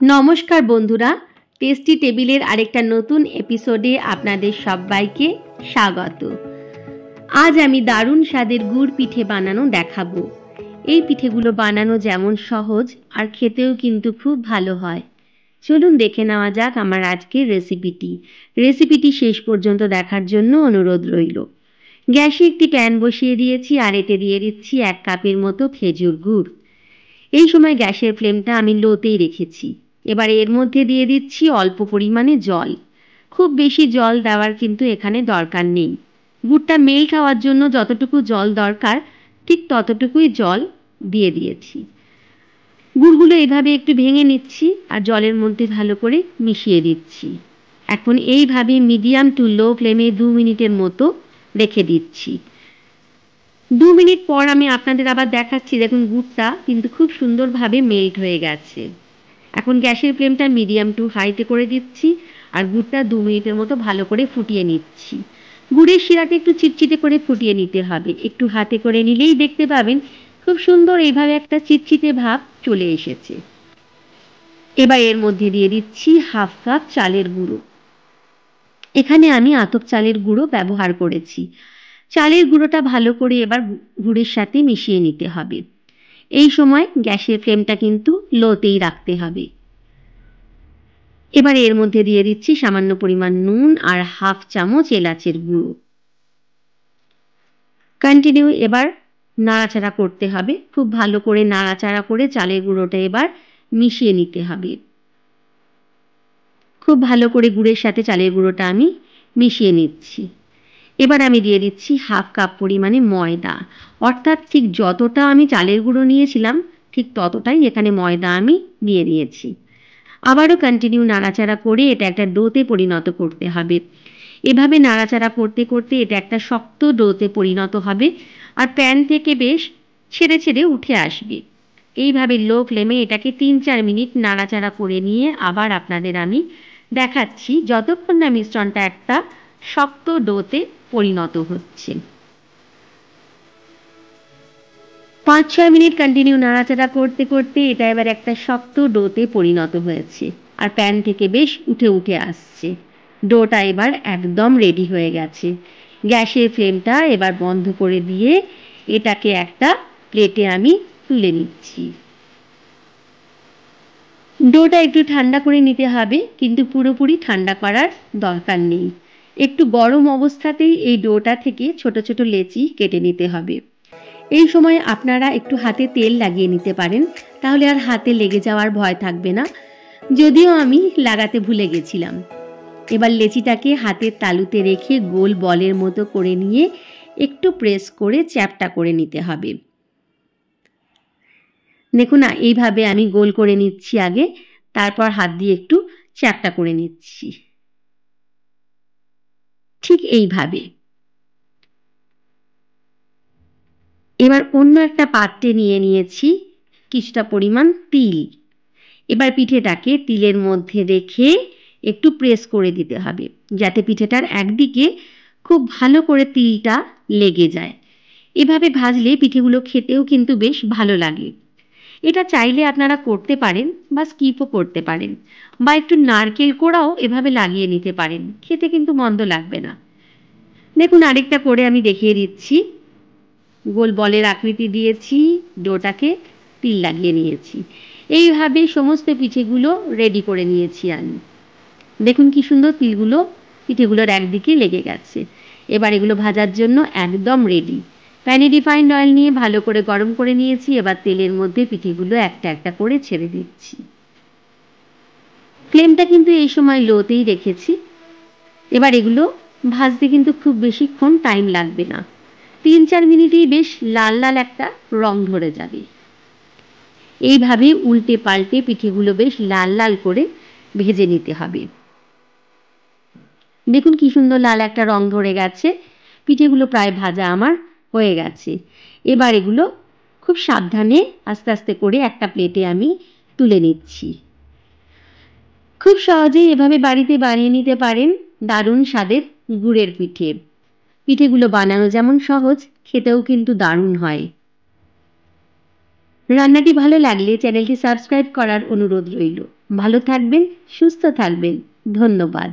নমস্কার বন্ধুরা, টেস্টি টেবিলের আরেকটা নতুন এপিসোডে আপনাদের সবাইকে স্বাগত। আজ আমি দারুণ স্বাদের গুড় পিঠে বানানো দেখাবো। এই পিঠেগুলো বানানো যেমন সহজ আর খেতেও কিন্তু খুব ভালো হয়। চলুন দেখে নেওয়া যাক আমার আজকের রেসিপিটি শেষ পর্যন্ত দেখার জন্য অনুরোধ রইল। গ্যাসে একটি প্যান বসিয়ে দিয়েছি আর এতে দিয়ে দিচ্ছি 1 কাপের মতো খেজুর গুড়। এই সময় গ্যাসের ফ্লেমটা আমি লোতেই রেখেছি। এবার এর মধ্যে দিয়ে দিচ্ছি অল্প পরিমাণে জল। খুব বেশি জল দেওয়ার কিন্তু এখানে দরকার নেই। গুড়টা মেল্ট হওয়ার জন্য যতটুকু জল দরকার ঠিক ততটুকুই জল দিয়ে দিয়েছি। গুড়গুলো এভাবে একটু ভেঙে নিচ্ছি আর জলের মধ্যে ভালো করে মিশিয়ে দিচ্ছি। এখন এইভাবে মিডিয়াম টু লো ফ্লেমে 2 মিনিটের মতো রেখে দিচ্ছি। 2 মিনিট পর আমি আপনাদের আবার দেখাচ্ছি। দেখুন গুড়টা কিন্তু খুব সুন্দরভাবে মেল্ট হয়ে গেছে। এখন গ্যাসের ফ্লেমটা মিডিয়াম টু হাইতে করে দিচ্ছি আর গুড়টা 2 মিনিটের মতো ভালো করে ফুটিয়ে নিচ্ছি। গুড়ের শিরাটা একটু চিটচিটে করে ফুটিয়ে নিতে হবে। একটু হাতে করে নিলেই দেখতে পাবেন খুব সুন্দর এইভাবে একটা চিটচিটে ভাব চলে এসেছে। এবার এর মধ্যে দিয়ে দিচ্ছি 1/2 কাপ চালের গুঁড়ো। এখানে আমি আতপ চালের গুঁড়ো ব্যবহার করেছি। চালের গুঁড়োটা ভালো করে এবার গুড়ের সাথে মিশিয়ে নিতে হবে। এই সময় গ্যাসের ফ্লেমটা কিন্তু লোতেই রাখতে হবে। এবার এর মধ্যে দিয়ে দিচ্ছি সামান্য পরিমাণ নুন আর 1/2 চামচ এলাচের গুঁড়ো। কন্টিনিউ এবার নাড়াচাড়া করতে হবে। খুব ভালো করে নাড়াচাড়া করে চালের গুঁড়োটা এবার মিশিয়ে নিতে হবে। খুব ভালো করে গুড়ের সাথে চালের গুঁড়োটা আমি মিশিয়ে নিচ্ছি। এবার আমি দিয়ে দিচ্ছি 1/2 কাপ পরিমাণে ময়দা। অর্থাৎ ঠিক যতটা আমি চালের গুঁড়ো নিয়েছিলাম ঠিক ততটাই এখানে ময়দা আমি নিয়ে নিয়েছি। আবারও কন্টিনিউ নাড়াচাড়া করে এটা একটা ডোতে পরিণত করতে হবে। এভাবে নাড়াচাড়া করতে করতে এটা একটা শক্ত ডোতে পরিণত হবে আর প্যান থেকে বেশ ছেড়ে ছেড়ে উঠে আসবে। এইভাবে লো ফ্লেমে এটাকে 3-4 মিনিট নাড়াচাড়া করে নিয়ে আবার আপনাদের আমি দেখাচ্ছি যতক্ষণ না মিশ্রণটা একটা শক্ত ডোতে পরিণত হচ্ছে। 5-6 মিনিট কন্টিনিউ নাড়াচাড়া করতে করতে এটা এবার একটা শক্ত ডোতে পরিণত হয়েছে আর প্যান থেকে বেশ উঠে উঠে আসছে। ডোটা এবার একদম রেডি হয়ে গেছে। গ্যাসের ফ্লেমটা এবার বন্ধ করে দিয়ে এটাকে একটা প্লেটে আমি তুলে নিচ্ছি। ডোটা একটু ঠান্ডা করে নিতে হবে, কিন্তু পুরোপুরি ঠান্ডা করার দরকার নেই। একটু গরম অবস্থাতেই এই ডোটা থেকে ছোট ছোট লেচি কেটে নিতে হবে। এই সময় আপনারা একটু হাতে তেল লাগিয়ে নিতে পারেন, তাহলে আর হাতে লেগে যাওয়ার ভয় থাকবে না, যদিও আমি লাগাতে ভুলে গেছিলাম। এবার লেচিটাকে হাতের তালুতে রেখে গোল বলের মতো করে নিয়ে একটু প্রেস করে চ্যাপটা করে নিতে হবে। দেখুন না, এইভাবে আমি গোল করে নিচ্ছি আগে, তারপর হাত দিয়ে একটু চ্যাপটা করে নিচ্ছি। ঠিক এইভাবে। এবার অন্য একটা পাত্রে নিয়ে নিয়েছি কিছুটা পরিমাণ তিল। এবার পিঠেটাকে তিলের মধ্যে রেখে একটু প্রেস করে দিতে হবে, যাতে পিঠেটার একদিকে খুব ভালো করে তিলটা লেগে যায়। এভাবে ভাজলে পিঠেগুলো খেতেও কিন্তু বেশ ভালো লাগে। এটা চাইলে আপনারা করতে পারেন বা স্কিপও করতে পারেন, বা একটু নারকেল কোড়াও এভাবে লাগিয়ে নিতে পারেন, খেতে কিন্তু মন্দ লাগবে না। দেখুন আরেকটা করে আমি দেখিয়ে দিচ্ছি। গোল বলের আকৃতি দিয়েছি, ডোটাকে তিল লাগিয়ে নিয়েছি। এইভাবে সমস্ত পিঠেগুলো রেডি করে নিয়েছি আমি। দেখুন কি সুন্দর তিলগুলো পিঠেগুলোর একদিকে লেগে গেছে। এবার এগুলো ভাজার জন্য একদম রেডি। প্যানে রিফাইন্ড অয়েল নিয়ে ভালো করে গরম করে নিয়েছি। এবার তেলের মধ্যে পিঠেগুলো একটা একটা করে ছেড়ে দিচ্ছি। ফ্লেমটা কিন্তু এই সময় লোতেই রেখেছি। এবার এগুলো ভাজতে কিন্তু খুব বেশিক্ষণ টাইম লাগবে না, 3-4 মিনিটেই বেশ লাল লাল একটা রং ধরে যাবে। এইভাবে উল্টে পাল্টে পিঠেগুলো বেশ লাল লাল করে ভেজে নিতে হবে। দেখুন কি সুন্দর লাল একটা রং ধরে গেছে। পিঠেগুলো প্রায় ভাজা আমার হয়ে গেছে। এবার এগুলো খুব সাবধানে আস্তে আস্তে করে একটা প্লেটে আমি তুলে নিচ্ছি। খুব সহজেই এভাবে বাড়িতে বানিয়ে নিতে পারেন দারুণ স্বাদের গুড়ের পিঠে। পিঠেগুলো বানানো যেমন সহজ, খেতেও কিন্তু দারুণ হয়। রান্নাটি ভালো লাগলে চ্যানেলটি সাবস্ক্রাইব করার অনুরোধ রইল। ভালো থাকবেন, সুস্থ থাকবেন। ধন্যবাদ।